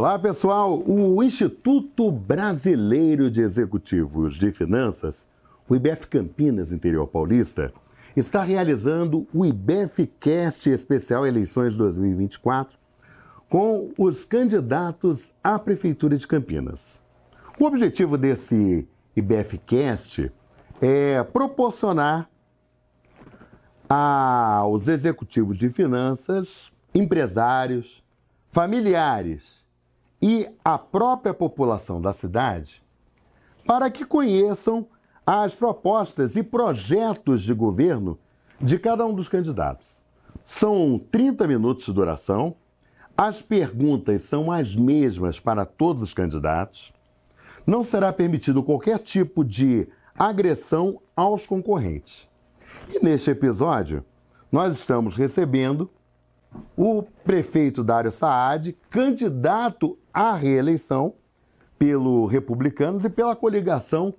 Olá, pessoal! O Instituto Brasileiro de Executivos de Finanças, o IBF Campinas, interior paulista, está realizando o IBFcast Especial Eleições 2024 com os candidatos à Prefeitura de Campinas. O objetivo desse IBFcast é proporcionar aos executivos de finanças, empresários, familiares e a própria população da cidade para que conheçam as propostas e projetos de governo de cada um dos candidatos. São 30 minutos de duração, as perguntas são as mesmas para todos os candidatos, não será permitido qualquer tipo de agressão aos concorrentes. E neste episódio, nós estamos recebendo o prefeito Dário Saad, candidato à reeleição pelo Republicanos e pela coligação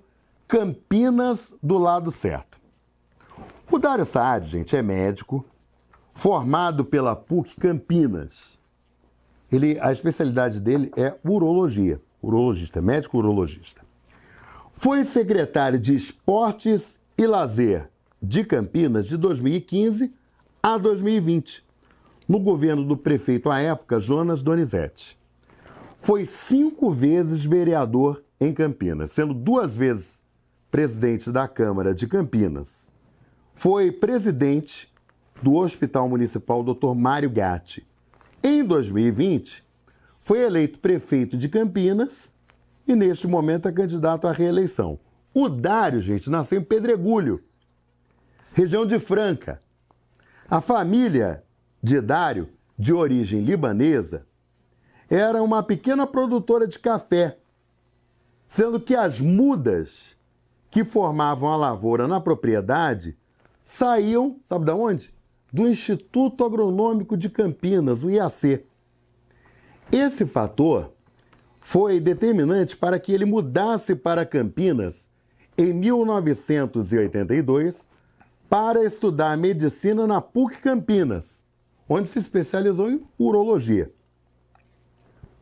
Campinas do Lado Certo. O Dário Saad, gente, é médico, formado pela PUC Campinas. A especialidade dele é urologia, médico urologista. Foi secretário de Esportes e Lazer de Campinas de 2015 a 2020, no governo do prefeito à época, Jonas Donizete. Foi 5 vezes vereador em Campinas, sendo 2 vezes presidente da Câmara de Campinas. Foi presidente do Hospital Municipal Dr. Mário Gatti. Em 2020, foi eleito prefeito de Campinas e, neste momento, é candidato à reeleição. O Dário, gente, nasceu em Pedregulho, região de Franca. A família de Dário, de origem libanesa, era uma pequena produtora de café, sendo que as mudas que formavam a lavoura na propriedade saíam, sabe de onde? Do Instituto Agronômico de Campinas, o IAC. Esse fator foi determinante para que ele mudasse para Campinas em 1982 para estudar medicina na PUC Campinas, onde se especializou em urologia.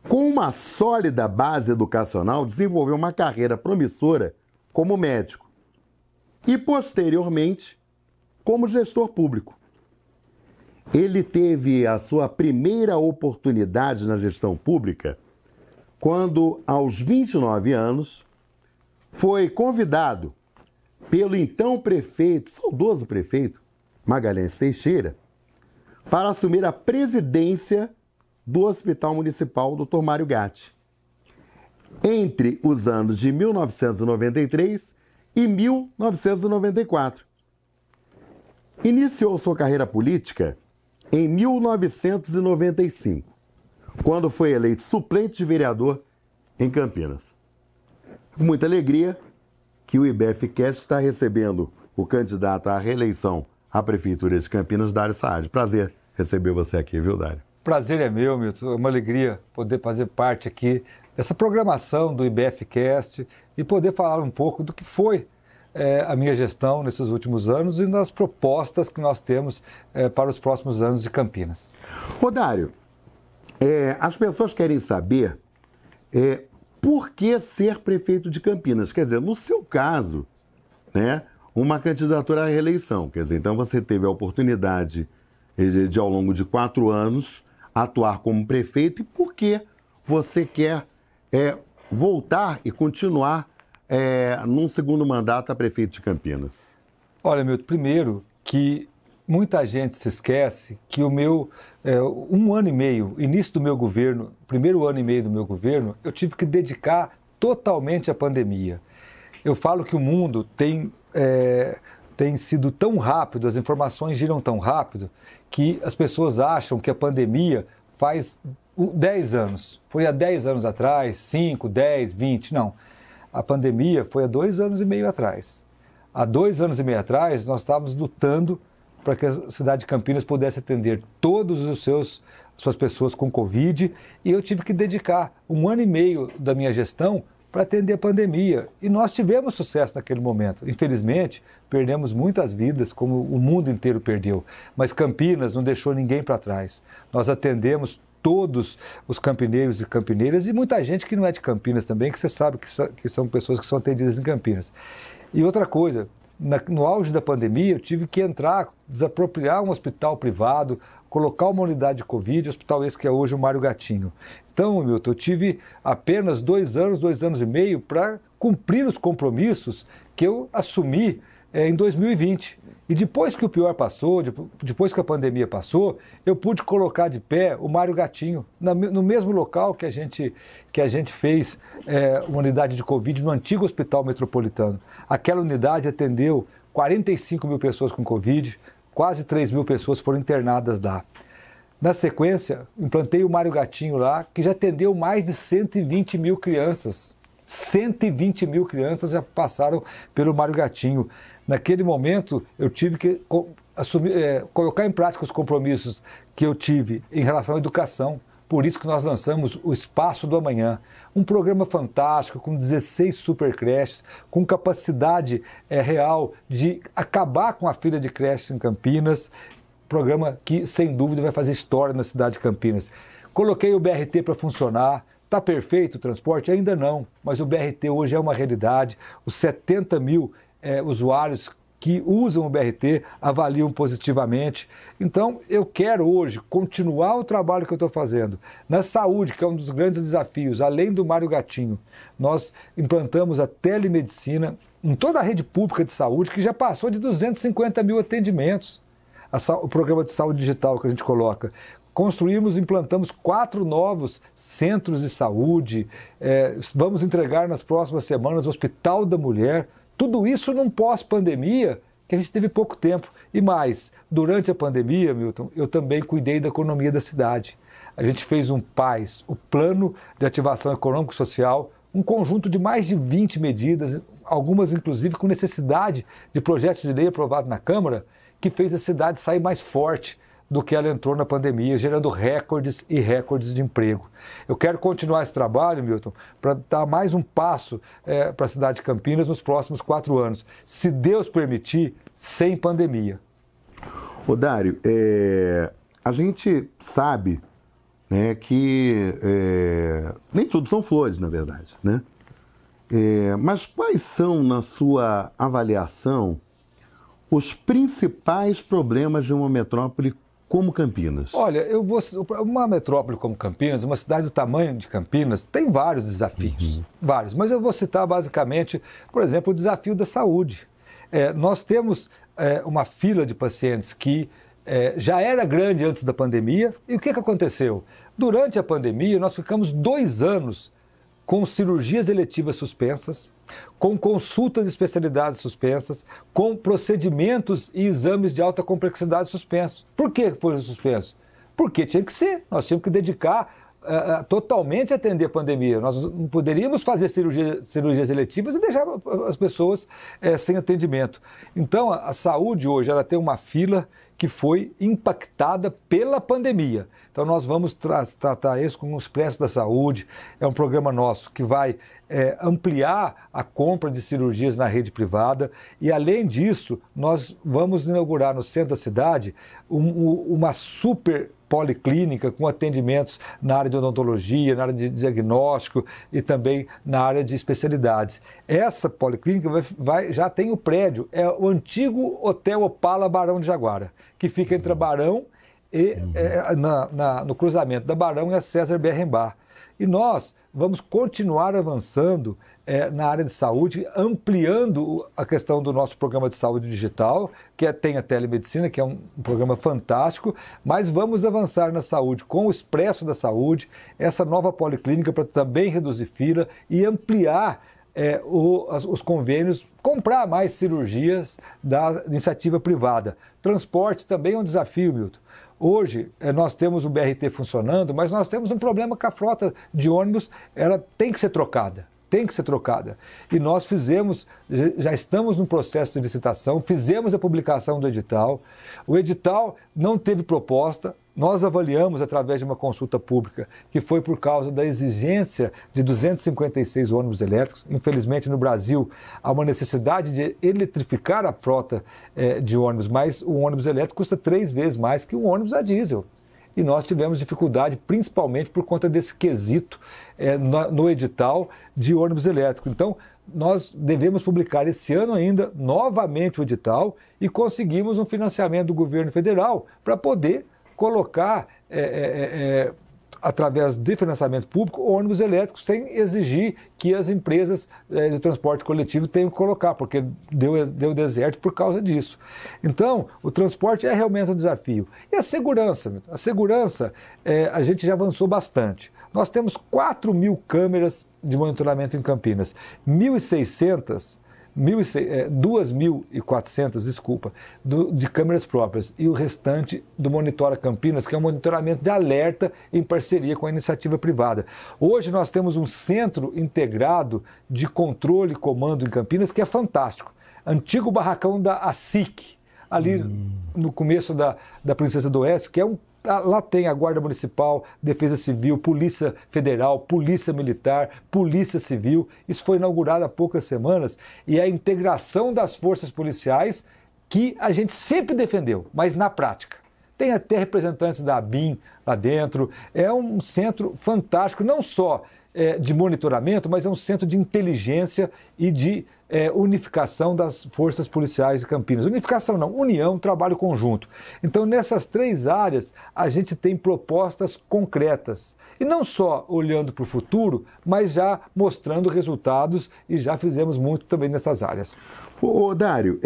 Com uma sólida base educacional, desenvolveu uma carreira promissora como médico e, posteriormente, como gestor público. Ele teve a sua primeira oportunidade na gestão pública quando, aos 29 anos, foi convidado pelo então prefeito, saudoso prefeito, Magalhães Teixeira, para assumir a presidência do Hospital Municipal Dr. Mário Gatti, entre os anos de 1993 e 1994. Iniciou sua carreira política em 1995, quando foi eleito suplente de vereador em Campinas. Com muita alegria que o IBFcast está recebendo o candidato à reeleição à Prefeitura de Campinas, Dário Saad. Prazer receber você aqui, viu, Dário? Prazer é meu, Milton. É uma alegria poder fazer parte aqui dessa programação do IBFcast e poder falar um pouco do que foi a minha gestão nesses últimos anos e nas propostas que nós temos para os próximos anos de Campinas. Ô, Dário, as pessoas querem saber por que ser prefeito de Campinas. Quer dizer, no seu caso, né, uma candidatura à reeleição. Quer dizer, então você teve a oportunidade de ao longo de 4 anos, atuar como prefeito. E por que você quer voltar e continuar num segundo mandato a prefeito de Campinas? Olha, Milton, primeiro que muita gente se esquece que o meu 1 ano e meio, início do meu governo, primeiro ano e meio do meu governo, eu tive que dedicar totalmente à pandemia. Eu falo que o mundo tem sido tão rápido, as informações giram tão rápido, que as pessoas acham que a pandemia faz 10 anos. Foi há 10 anos atrás, 5, 10, 20, não. A pandemia foi há 2 anos e meio atrás. Há 2 anos e meio atrás, nós estávamos lutando para que a cidade de Campinas pudesse atender todas suas pessoas com Covid, e eu tive que dedicar 1 ano e meio da minha gestão para atender a pandemia. E nós tivemos sucesso naquele momento. Infelizmente, perdemos muitas vidas, como o mundo inteiro perdeu. Mas Campinas não deixou ninguém para trás. Nós atendemos todos os campineiros e campineiras e muita gente que não é de Campinas também, que você sabe que são pessoas que são atendidas em Campinas. E outra coisa, no auge da pandemia, eu tive que desapropriar um hospital privado, colocar uma unidade de Covid, hospital esse que é hoje o Mário Gatinho. Então, Milton, eu tive apenas 2 anos e meio para cumprir os compromissos que eu assumi em 2020. E depois que o pior passou, depois que a pandemia passou, eu pude colocar de pé o Mário Gatinho, no mesmo local que a gente fez uma unidade de Covid no antigo Hospital Metropolitano. Aquela unidade atendeu 45 mil pessoas com Covid, quase 3 mil pessoas foram internadas lá. Na sequência, implantei o Mário Gatinho lá, que já atendeu mais de 120 mil crianças. 120 mil crianças já passaram pelo Mário Gatinho. Naquele momento, eu tive que colocar em prática os compromissos que eu tive em relação à educação. Por isso que nós lançamos o Espaço do Amanhã, um programa fantástico com 16 supercreches, com capacidade real de acabar com a fila de creches em Campinas, programa que, sem dúvida, vai fazer história na cidade de Campinas. Coloquei o BRT para funcionar. Está perfeito o transporte? Ainda não, mas o BRT hoje é uma realidade. Os 70 mil usuários que usam o BRT avaliam positivamente. Então, eu quero hoje continuar o trabalho que eu estou fazendo. Na saúde, que é um dos grandes desafios, além do Mário Gatinho, nós implantamos a telemedicina em toda a rede pública de saúde, que já passou de 250 mil atendimentos. O programa de saúde digital que a gente coloca. Construímos e implantamos 4 novos centros de saúde, vamos entregar nas próximas semanas o Hospital da Mulher, tudo isso num pós-pandemia que a gente teve pouco tempo. E mais, durante a pandemia, Milton, eu também cuidei da economia da cidade. A gente fez o Plano de Ativação Econômica e Social, um conjunto de mais de 20 medidas, algumas inclusive com necessidade de projetos de lei aprovado na Câmara, que fez a cidade sair mais forte do que ela entrou na pandemia, gerando recordes e recordes de emprego. Eu quero continuar esse trabalho, Milton, para dar mais um passo para a cidade de Campinas nos próximos 4 anos, se Deus permitir, sem pandemia. Ô Dário, a gente sabe, né, que nem tudo são flores, na verdade, né? Mas quais são, na sua avaliação, os principais problemas de uma metrópole como Campinas? Olha, uma metrópole como Campinas, uma cidade do tamanho de Campinas, tem vários desafios, vários. Mas eu vou citar basicamente, por exemplo, o desafio da saúde. Nós temos uma fila de pacientes que já era grande antes da pandemia. E o que aconteceu? Durante a pandemia, nós ficamos 2 anos com cirurgias eletivas suspensas, com consultas de especialidades suspensas, com procedimentos e exames de alta complexidade suspensos. Por que foram suspensos? Porque tinha que ser. Nós tínhamos que dedicar totalmente a atender a pandemia. Nós não poderíamos fazer cirurgias eletivas e deixar as pessoas sem atendimento. Então, a saúde hoje ela tem uma fila que foi impactada pela pandemia. Então, nós vamos tratar isso com o Expresso da Saúde. É um programa nosso que vai ampliar a compra de cirurgias na rede privada e, além disso, nós vamos inaugurar no centro da cidade uma super policlínica com atendimentos na área de odontologia, na área de diagnóstico e também na área de especialidades. Essa policlínica já tem o prédio, é o antigo Hotel Opala Barão de Jaguara, que fica entre a Barão e no cruzamento da Barão e a César Berrembar. E nós vamos continuar avançando na área de saúde, ampliando a questão do nosso programa de saúde digital, que tem a telemedicina, que é um programa fantástico, mas vamos avançar na saúde com o Expresso da Saúde, essa nova policlínica para também reduzir fila e ampliar os convênios, comprar mais cirurgias da iniciativa privada. Transporte também é um desafio, Milton. Hoje, nós temos o BRT funcionando, mas nós temos um problema com a frota de ônibus, ela tem que ser trocada. Tem que ser trocada. E nós já estamos no processo de licitação, fizemos a publicação do edital. O edital não teve proposta, nós avaliamos através de uma consulta pública, que foi por causa da exigência de 256 ônibus elétricos. Infelizmente, no Brasil, há uma necessidade de eletrificar a frota de ônibus, mas o ônibus elétrico custa 3 vezes mais que um ônibus a diesel. e nós tivemos dificuldade, principalmente por conta desse quesito no edital de ônibus elétrico. Então, nós devemos publicar esse ano ainda novamente o edital e conseguimos um financiamento do governo federal para poder colocar, através de financiamento público, ônibus elétricos, sem exigir que as empresas de transporte coletivo tenham que colocar, porque deu deserto por causa disso. Então, o transporte é realmente um desafio. E a segurança? A segurança, a gente já avançou bastante. Nós temos 4.000 câmeras de monitoramento em Campinas, 2.400, de câmeras próprias, e o restante do Monitora Campinas, que é um monitoramento de alerta em parceria com a iniciativa privada. Hoje nós temos um centro integrado de controle e comando em Campinas que é fantástico. Antigo barracão da ASIC, ali no começo da Princesa do Oeste, que é lá tem a Guarda Municipal, Defesa Civil, Polícia Federal, Polícia Militar, Polícia Civil. Isso foi inaugurado há poucas semanas e é a integração das forças policiais que a gente sempre defendeu, mas na prática. Tem até representantes da ABIN lá dentro. É um centro fantástico, não só de monitoramento, mas é um centro de inteligência e de unificação das forças policiais de Campinas. Unificação não, união, trabalho conjunto. Então, nessas 3 áreas, a gente tem propostas concretas. E não só olhando para o futuro, mas já mostrando resultados, e já fizemos muito também nessas áreas. Ô Dário,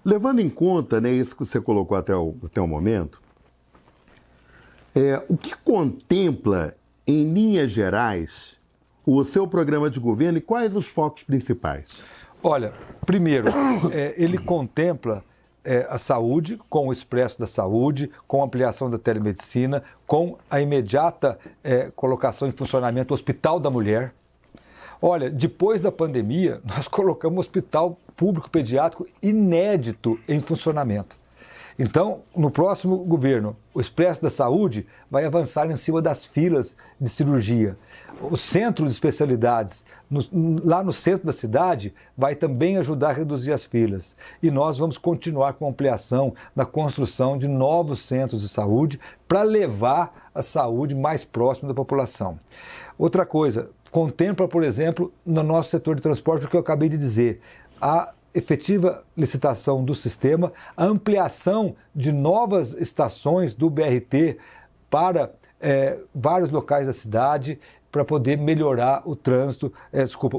levando em conta, né, isso que você colocou até o momento, o que contempla, em linhas gerais, o seu programa de governo e quais os focos principais? Olha, primeiro, ele contempla a saúde, com o Expresso da Saúde, com a ampliação da telemedicina, com a imediata colocação em funcionamento do Hospital da Mulher. Olha, depois da pandemia, nós colocamos um hospital público pediátrico inédito em funcionamento. Então, no próximo governo, o Expresso da Saúde vai avançar em cima das filas de cirurgia. O centro de especialidades, lá no centro da cidade, vai também ajudar a reduzir as filas. E nós vamos continuar com a ampliação da construção de novos centros de saúde para levar a saúde mais próxima da população. Outra coisa, contempla, por exemplo, no nosso setor de transporte, o que eu acabei de dizer, a efetiva licitação do sistema, a ampliação de novas estações do BRT para vários locais da cidade, para poder melhorar o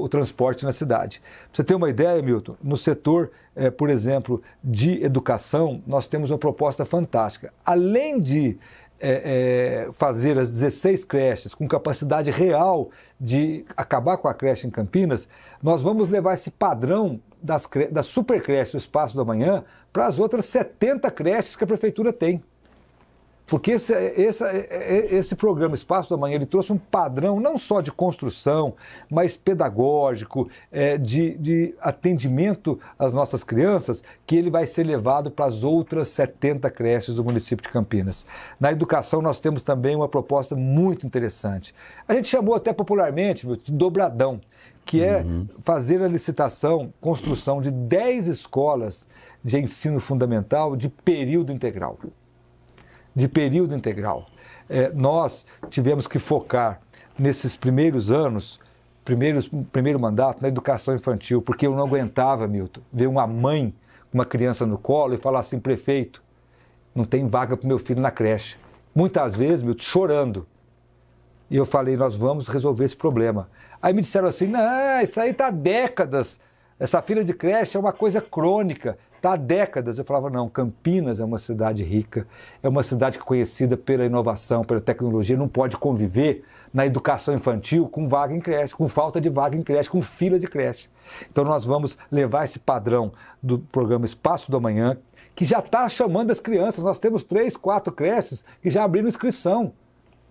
transporte na cidade. Pra você ter uma ideia, Milton, no setor, por exemplo, de educação, nós temos uma proposta fantástica. Além de fazer as 16 creches com capacidade real de acabar com a creche em Campinas, nós vamos levar esse padrão da supercreche do Espaço da Manhã para as outras 70 creches que a prefeitura tem. Porque esse programa Espaço da Manhã, ele trouxe um padrão não só de construção, mas pedagógico, de atendimento às nossas crianças, que ele vai ser levado para as outras 70 creches do município de Campinas. Na educação, nós temos também uma proposta muito interessante. A gente chamou até popularmente de dobradão, que é fazer a licitação, construção de 10 escolas de ensino fundamental de período integral. Nós tivemos que focar nesses primeiros anos, primeiro mandato, na educação infantil, porque eu não aguentava, Milton, ver uma mãe com uma criança no colo e falar assim: prefeito, não tem vaga para o meu filho na creche. Muitas vezes, Milton, chorando. E eu falei: nós vamos resolver esse problema. Aí me disseram assim: não, isso aí está há décadas, essa fila de creche é uma coisa crônica. Está há décadas. Eu falava: não, Campinas é uma cidade rica, é uma cidade conhecida pela inovação, pela tecnologia, não pode conviver na educação infantil com vaga em creche, com falta de vaga em creche, com fila de creche. Então nós vamos levar esse padrão do programa Espaço da Manhã, que já está chamando as crianças. Nós temos 3, 4 creches que já abriram inscrição.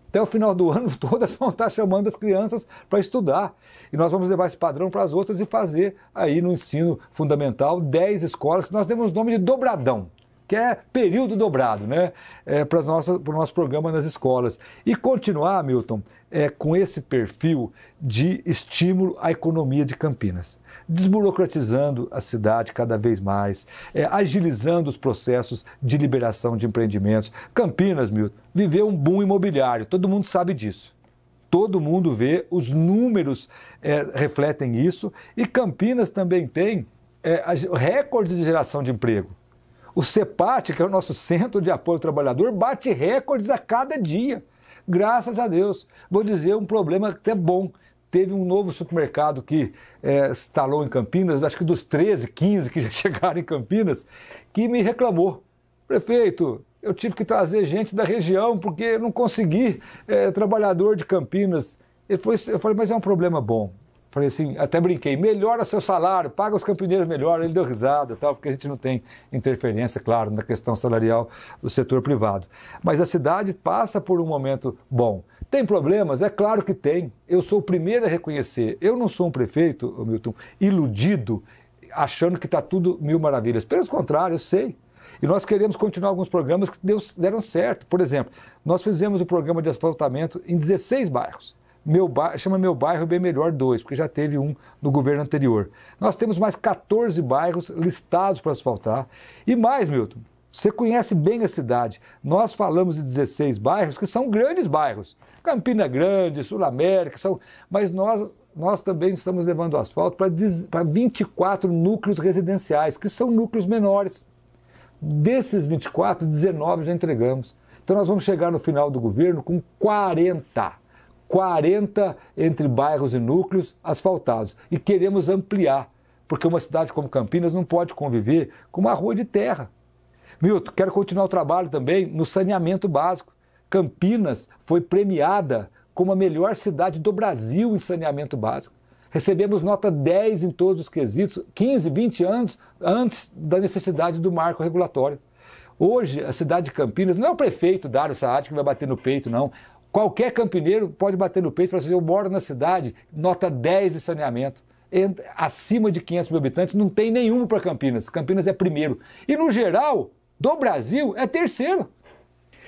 Até o final do ano, todas vão estar chamando as crianças para estudar. E nós vamos levar esse padrão para as outras e fazer aí no ensino fundamental 10 escolas, que nós demos o nome de dobradão. que é período dobrado, né? Para o nosso programa nas escolas. E continuar, Milton, com esse perfil de estímulo à economia de Campinas, desburocratizando a cidade cada vez mais, agilizando os processos de liberação de empreendimentos. Campinas, Milton, viveu um boom imobiliário, todo mundo sabe disso. Todo mundo vê, os números refletem isso, e Campinas também tem recordes de geração de emprego. O CEPAT, que é o nosso Centro de Apoio ao Trabalhador, bate recordes a cada dia. Graças a Deus. Vou dizer um problema até bom. Teve um novo supermercado que instalou em Campinas, acho que dos 13, 15 que já chegaram em Campinas, que me reclamou. Prefeito, eu tive que trazer gente da região porque eu não consegui trabalhador de Campinas. Eu falei, mas é um problema bom. Falei assim, até brinquei, melhora seu salário, paga os campineiros melhor. Ele deu risada, tal, porque a gente não tem interferência, claro, na questão salarial do setor privado. Mas a cidade passa por um momento bom. Tem problemas? É claro que tem. Eu sou o primeiro a reconhecer. Eu não sou um prefeito, Milton, iludido, achando que está tudo mil maravilhas. Pelo contrário, eu sei. E nós queremos continuar alguns programas que deram certo. Por exemplo, nós fizemos o programa de asfaltamento em 16 bairros. Chama Meu Bairro Bem Melhor 2, porque já teve um no governo anterior. Nós temos mais 14 bairros listados para asfaltar. E mais, Milton, você conhece bem a cidade. Nós falamos de 16 bairros que são grandes bairros. Campina Grande, Sul América, mas nós também estamos levando asfalto para 24 núcleos residenciais, que são núcleos menores. Desses 24, 19 já entregamos. Então nós vamos chegar no final do governo com 40 entre bairros e núcleos asfaltados. E queremos ampliar, porque uma cidade como Campinas não pode conviver com uma rua de terra. Milton, quero continuar o trabalho também no saneamento básico. Campinas foi premiada como a melhor cidade do Brasil em saneamento básico. Recebemos nota 10 em todos os quesitos, 15, 20 anos antes da necessidade do marco regulatório. Hoje, a cidade de Campinas, não é o prefeito Dário Saad que vai bater no peito, não. Qualquer campineiro pode bater no peito e falar assim, eu moro na cidade, nota 10 de saneamento. Acima de 500 mil habitantes, não tem nenhum para Campinas. Campinas é primeiro. E, no geral, do Brasil, é terceiro.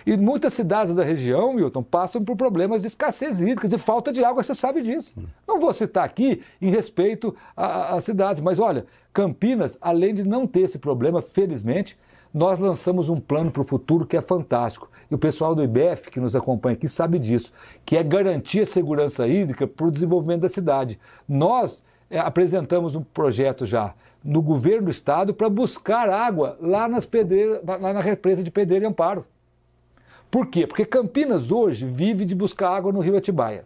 E muitas cidades da região, Milton, passam por problemas de escassez hídrica, de falta de água, você sabe disso. Não vou citar aqui em respeito às cidades, mas olha, Campinas, além de não ter esse problema, felizmente, nós lançamos um plano para o futuro que é fantástico. E o pessoal do IBEF, que nos acompanha aqui, sabe disso, que é garantir a segurança hídrica para o desenvolvimento da cidade. Nós apresentamos um projeto já no governo do estado para buscar água lá na represa de Pedreira e Amparo. Por quê? Porque Campinas hoje vive de buscar água no rio Atibaia.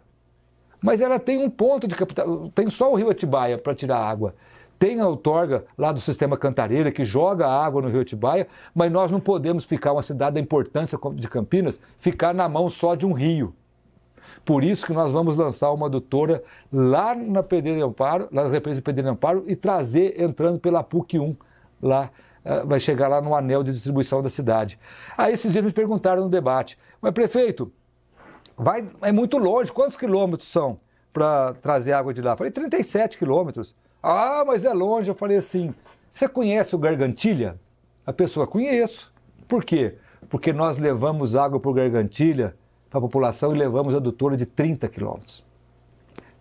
Mas ela tem um ponto de captação, tem só o rio Atibaia para tirar água. Tem a outorga lá do sistema Cantareira que joga água no rio Atibaia, mas nós não podemos ficar, uma cidade da importância de Campinas, ficar na mão só de um rio. Por isso que nós vamos lançar uma adutora lá na Pedreira e Amparo, lá na represa de Pedreira e Amparo, e trazer, entrando pela PUC 1, lá, vai chegar lá no anel de distribuição da cidade. Aí esses dias me perguntaram no debate, mas prefeito, é muito longe, quantos quilômetros são para trazer água de lá? Eu falei, 37 quilômetros. Ah, mas é longe. Eu falei assim, você conhece o Gargantilha? A pessoa, conheço. Por quê? Porque nós levamos água para o Gargantilha, para a população, e levamos a adutora de 30 quilômetros.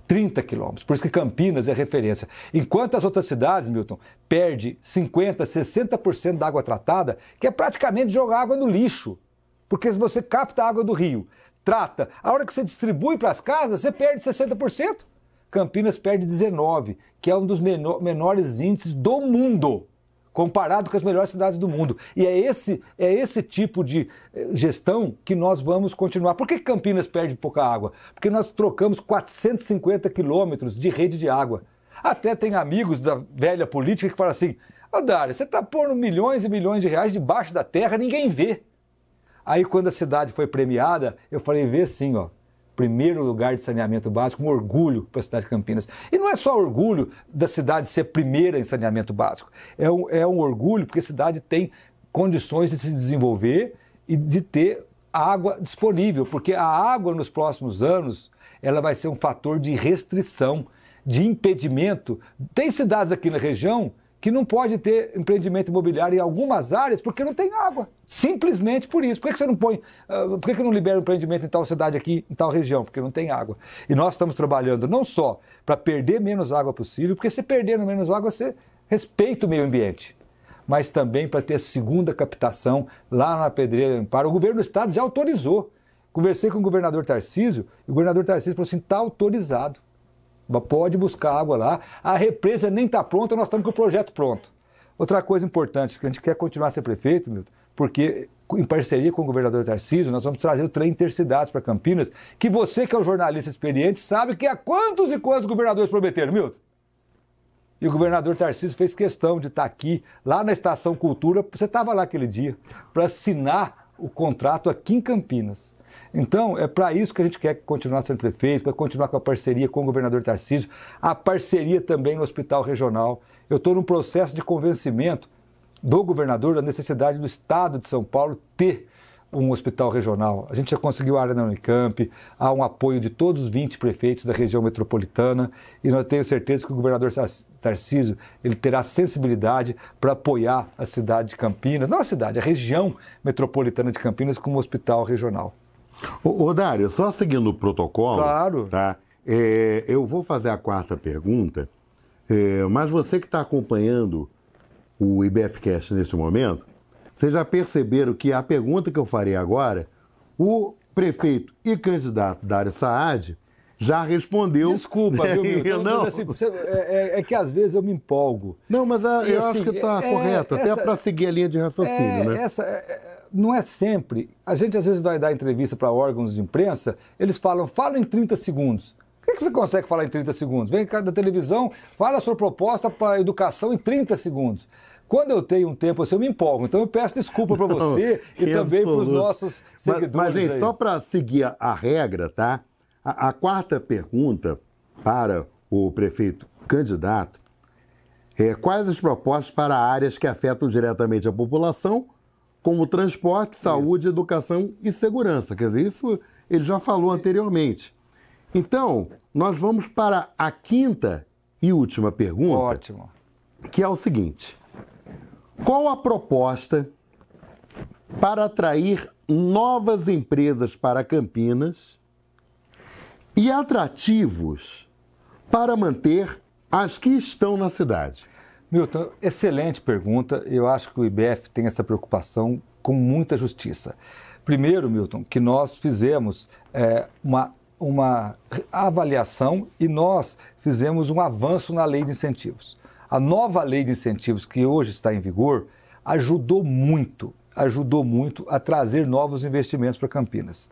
30 quilômetros. Por isso que Campinas é referência. Enquanto as outras cidades, Milton, perde 50%, 60% da água tratada, que é praticamente jogar água no lixo. Porque se você capta a água do rio, trata, a hora que você distribui para as casas, você perde 60%. Campinas perde 19%, que é um dos menores índices do mundo, comparado com as melhores cidades do mundo. E é esse tipo de gestão que nós vamos continuar. Por que Campinas perde pouca água? Porque nós trocamos 450 quilômetros de rede de água. Até tem amigos da velha política que falam assim, Dário, você está pondo milhões e milhões de reais debaixo da terra, ninguém vê. Aí quando a cidade foi premiada, eu falei, vê sim, ó. Primeiro lugar de saneamento básico, um orgulho para a cidade de Campinas. E não é só orgulho da cidade ser primeira em saneamento básico, é um orgulho porque a cidade tem condições de se desenvolver e de ter água disponível, porque a água nos próximos anos ela vai ser um fator de restrição, de impedimento. Tem cidades aqui na região que não pode ter empreendimento imobiliário em algumas áreas porque não tem água. Simplesmente por isso. Por que você não põe, por que não libera o empreendimento em tal cidade aqui, em tal região? Porque não tem água. E nós estamos trabalhando não só para perder menos água possível, porque se perdendo menos água, você respeita o meio ambiente, mas também para ter a segunda captação lá na Pedreira Amparo. O governo do estado já autorizou. Conversei com o governador Tarcísio, e o governador Tarcísio falou assim, está autorizado. Pode buscar água lá. A represa nem está pronta, nós estamos com o projeto pronto. Outra coisa importante, que a gente quer continuar a ser prefeito, Milton, porque em parceria com o governador Tarcísio, nós vamos trazer o trem Intercidades para Campinas, que você que é um jornalista experiente sabe que há quantos e quantos governadores prometeram, Milton? E o governador Tarcísio fez questão de estar aqui, lá na Estação Cultura, você estava lá aquele dia, para assinar o contrato aqui em Campinas. Então, é para isso que a gente quer continuar sendo prefeito, para continuar com a parceria com o governador Tarcísio, a parceria também no Hospital Regional. Eu estou num processo de convencimento do governador da necessidade do Estado de São Paulo ter um hospital regional. A gente já conseguiu a área na Unicamp, há um apoio de todos os 20 prefeitos da região metropolitana e nós tenho certeza que o governador Tarcísio ele terá sensibilidade para apoiar a cidade de Campinas, não a cidade, a região metropolitana de Campinas como hospital regional. Ô Dário, só seguindo o protocolo, claro. Tá? Eu vou fazer a quarta pergunta, mas você que está acompanhando o IBFcast nesse momento, vocês já perceberam que a pergunta que eu farei agora, o prefeito e candidato Dário Saad já respondeu. Desculpa, viu, Milton? Não. Assim, é que às vezes eu me empolgo. Não, mas eu assim, acho que está correto, até para seguir a linha de raciocínio, né? Não é sempre. A gente às vezes vai dar entrevista para órgãos de imprensa, eles falam, fala em 30 segundos. O que você consegue falar em 30 segundos? Vem cá da televisão, fala a sua proposta para a educação em 30 segundos. Quando eu tenho um tempo assim, eu me empolgo. Então eu peço desculpa para você e também para os nossos seguidores. Mas gente, aí. só para seguir a regra, tá? A quarta pergunta para o prefeito candidato é quais as propostas para áreas que afetam diretamente a população, como transporte, saúde, educação e segurança. Quer dizer, isso ele já falou anteriormente. Então, nós vamos para a quinta e última pergunta. Ótimo. Que é o seguinte: qual a proposta para atrair novas empresas para Campinas e atrativos para manter as que estão na cidade? Milton, excelente pergunta. Eu acho que o IBF tem essa preocupação com muita justiça. Primeiro, Milton, que nós fizemos uma avaliação e nós fizemos um avanço na lei de incentivos. A nova lei de incentivos que hoje está em vigor ajudou muito a trazer novos investimentos para Campinas.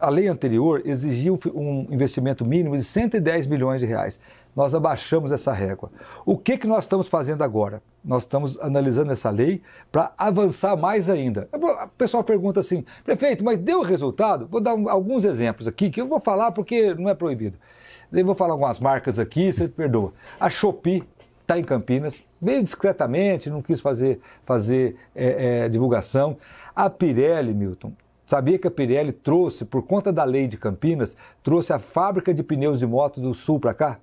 A lei anterior exigia um investimento mínimo de 110 milhões de reais. Nós abaixamos essa régua. O que nós estamos fazendo agora? Nós estamos analisando essa lei para avançar mais ainda. O pessoal pergunta assim, prefeito, mas deu resultado? Vou dar alguns exemplos aqui, que eu vou falar porque não é proibido. Eu vou falar algumas marcas aqui, você perdoa. A Shopee está em Campinas, veio discretamente, não quis fazer divulgação. A Pirelli, Milton, sabia que a Pirelli trouxe, por conta da lei de Campinas, trouxe a fábrica de pneus de moto do Sul para cá?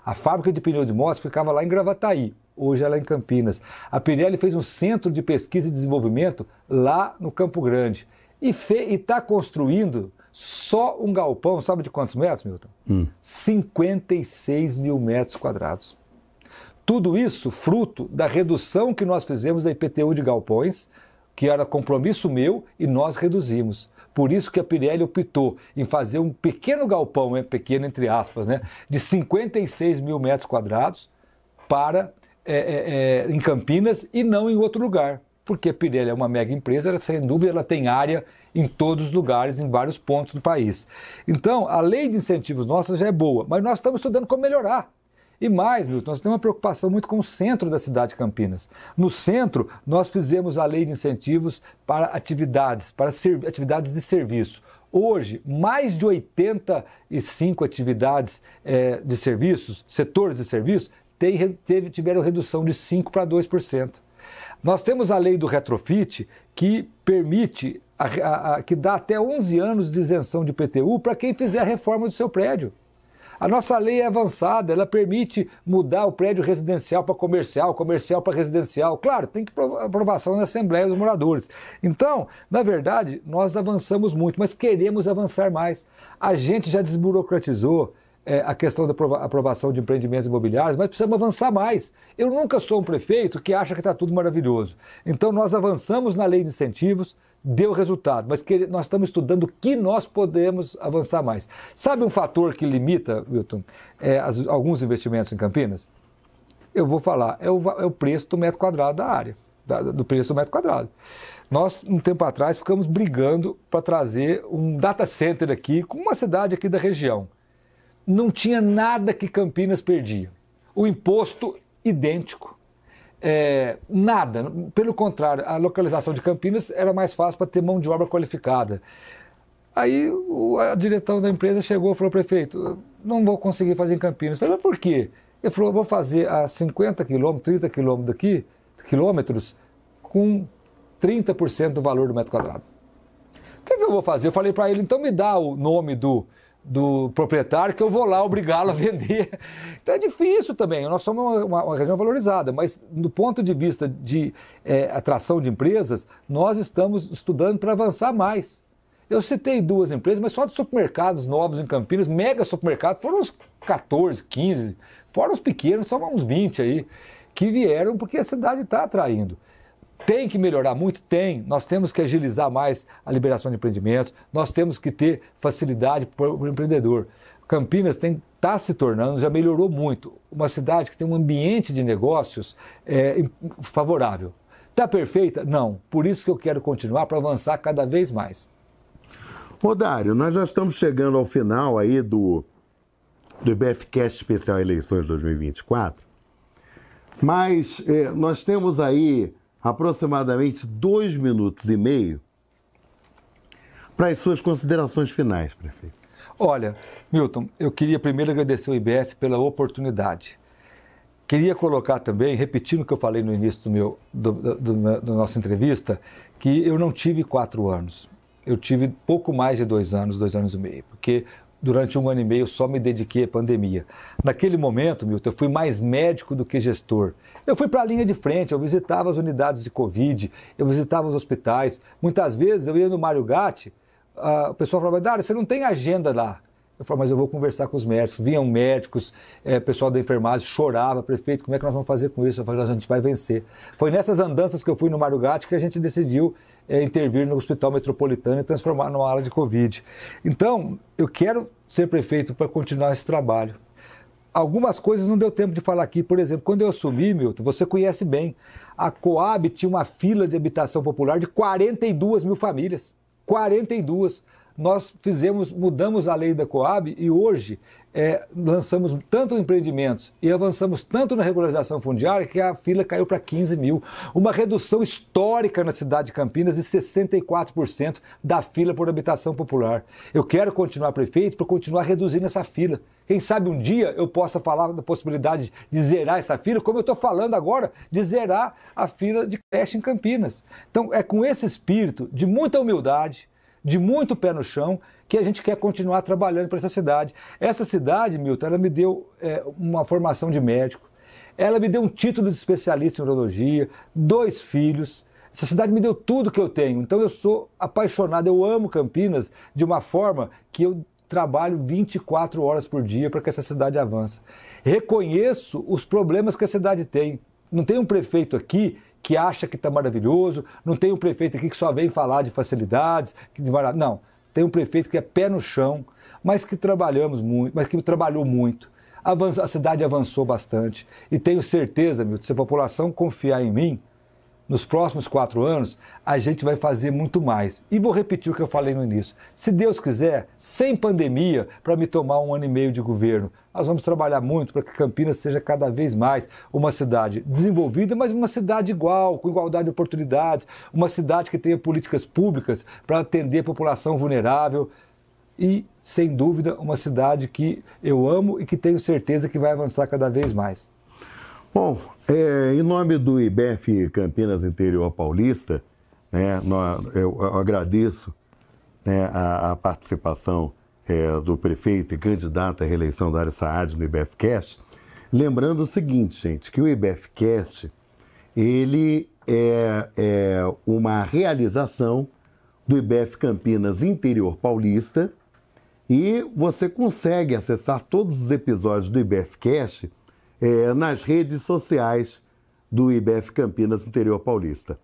A fábrica de pneus de motos ficava lá em Gravataí, hoje ela é em Campinas. A Pirelli fez um centro de pesquisa e desenvolvimento lá no Campo Grande. E está construindo só um galpão, sabe de quantos metros, Milton? 56 mil metros quadrados. Tudo isso fruto da redução que nós fizemos da IPTU de galpões, que era compromisso meu e nós reduzimos. Por isso que a Pirelli optou em fazer um pequeno galpão, pequeno entre aspas, de 56 mil metros quadrados em Campinas e não em outro lugar. Porque a Pirelli é uma mega empresa, sem dúvida ela tem área em todos os lugares, em vários pontos do país. Então, a lei de incentivos nossa já é boa, mas nós estamos estudando como melhorar. E mais, Milton, nós temos uma preocupação muito com o centro da cidade de Campinas. No centro, nós fizemos a lei de incentivos para atividades de serviço. Hoje, mais de 85 atividades de serviços, setores de serviços, tiveram redução de 5% para 2%. Nós temos a lei do retrofit, que permite, que dá até 11 anos de isenção de IPTU para quem fizer a reforma do seu prédio. A nossa lei é avançada, ela permite mudar o prédio residencial para comercial, comercial para residencial. Claro, tem que aprovação na Assembleia dos Moradores. Então, na verdade, nós avançamos muito, mas queremos avançar mais. A gente já desburocratizou a questão da aprovação de empreendimentos imobiliários, mas precisamos avançar mais. Eu nunca sou um prefeito que acha que está tudo maravilhoso. Então, nós avançamos na lei de incentivos, deu resultado, mas nós estamos estudando o que nós podemos avançar mais. Sabe um fator que limita, Wilton, alguns investimentos em Campinas? Eu vou falar, é o preço do metro quadrado da área, do preço do metro quadrado. Nós, um tempo atrás, ficamos brigando para trazer um data center aqui, com uma cidade aqui da região. Não tinha nada que Campinas perdia. O imposto idêntico. Nada. Pelo contrário, a localização de Campinas era mais fácil para ter mão de obra qualificada. Aí a direção da empresa chegou e falou: prefeito, não vou conseguir fazer em Campinas. Eu falei: mas por quê? Ele falou: vou fazer a 50 quilômetros, 30 quilômetros com 30% do valor do metro quadrado. O que eu vou fazer? Eu falei para ele: então me dá o nome do proprietário que eu vou lá obrigá-lo a vender. Então é difícil também, nós somos uma região valorizada, mas do ponto de vista de atração de empresas, nós estamos estudando para avançar mais. Eu citei 2 empresas, mas só de supermercados novos em Campinas, mega supermercados, foram uns 14, 15, fora os pequenos, só uns 20 aí, que vieram porque a cidade está atraindo. Tem que melhorar muito? Tem. Nós temos que agilizar mais a liberação de empreendimentos, nós temos que ter facilidade para o empreendedor. Campinas está se tornando, já melhorou muito, uma cidade que tem um ambiente de negócios favorável. Está perfeita? Não. Por isso que eu quero continuar para avançar cada vez mais. Dário, nós já estamos chegando ao final aí do IBFcast Especial Eleições 2024, mas nós temos aí aproximadamente 2 minutos e meio para as suas considerações finais, prefeito. Olha, Milton, eu queria primeiro agradecer ao IBF pela oportunidade. Queria colocar também, repetindo o que eu falei no início da nossa entrevista, que eu não tive 4 anos. Eu tive pouco mais de 2 anos, 2 anos e meio, porque durante 1 ano e meio eu só me dediquei à pandemia. Naquele momento, Milton, eu fui mais médico do que gestor. Eu fui para a linha de frente, eu visitava as unidades de Covid, eu visitava os hospitais. Muitas vezes eu ia no Mário Gatti, o pessoal falava: Dário, você não tem agenda lá. Eu falava: mas eu vou conversar com os médicos. Vinham médicos, pessoal da enfermagem chorava: prefeito, como é que nós vamos fazer com isso? Eu falei: a gente vai vencer. Foi nessas andanças que eu fui no Mário Gatti que a gente decidiu intervir no Hospital Metropolitano e transformar numa ala de Covid. Então, eu quero ser prefeito para continuar esse trabalho. Algumas coisas não deu tempo de falar aqui. Por exemplo, quando eu assumi, Milton, você conhece bem, a Coab tinha uma fila de habitação popular de 42 mil famílias. 42. Nós mudamos a lei da Coab e hoje lançamos tanto empreendimentos e avançamos tanto na regularização fundiária que a fila caiu para 15 mil. Uma redução histórica na cidade de Campinas de 64% da fila por habitação popular. Eu quero continuar prefeito para continuar reduzindo essa fila. Quem sabe um dia eu possa falar da possibilidade de zerar essa fila, como eu estou falando agora, de zerar a fila de creche em Campinas. Então é com esse espírito de muita humildade, de muito pé no chão, que a gente quer continuar trabalhando para essa cidade. Essa cidade, Milton, ela me deu uma formação de médico, ela me deu um título de especialista em urologia, 2 filhos. Essa cidade me deu tudo que eu tenho. Então eu sou apaixonado, eu amo Campinas de uma forma que eu trabalho 24 horas por dia para que essa cidade avance. Reconheço os problemas que a cidade tem. Não tem um prefeito aqui que acha que está maravilhoso, não tem um prefeito aqui que só vem falar de facilidades, não, tem um prefeito que é pé no chão, mas que trabalhamos muito, mas que trabalhou muito. A cidade avançou bastante e tenho certeza, Milton, se a população confiar em mim, nos próximos 4 anos, a gente vai fazer muito mais. E vou repetir o que eu falei no início. Se Deus quiser, sem pandemia, para me tomar 1 ano e meio de governo, nós vamos trabalhar muito para que Campinas seja cada vez mais uma cidade desenvolvida, mas uma cidade igual, com igualdade de oportunidades, uma cidade que tenha políticas públicas para atender a população vulnerável e, sem dúvida, uma cidade que eu amo e que tenho certeza que vai avançar cada vez mais. Bom, em nome do IBF Campinas Interior Paulista, eu agradeço a participação do prefeito e candidato à reeleição da Ares Saad no IBFcast, lembrando o seguinte, gente, que o IBFcast, ele é uma realização do IBF Campinas Interior Paulista, e você consegue acessar todos os episódios do IBFcast nas redes sociais do IBF Campinas Interior Paulista.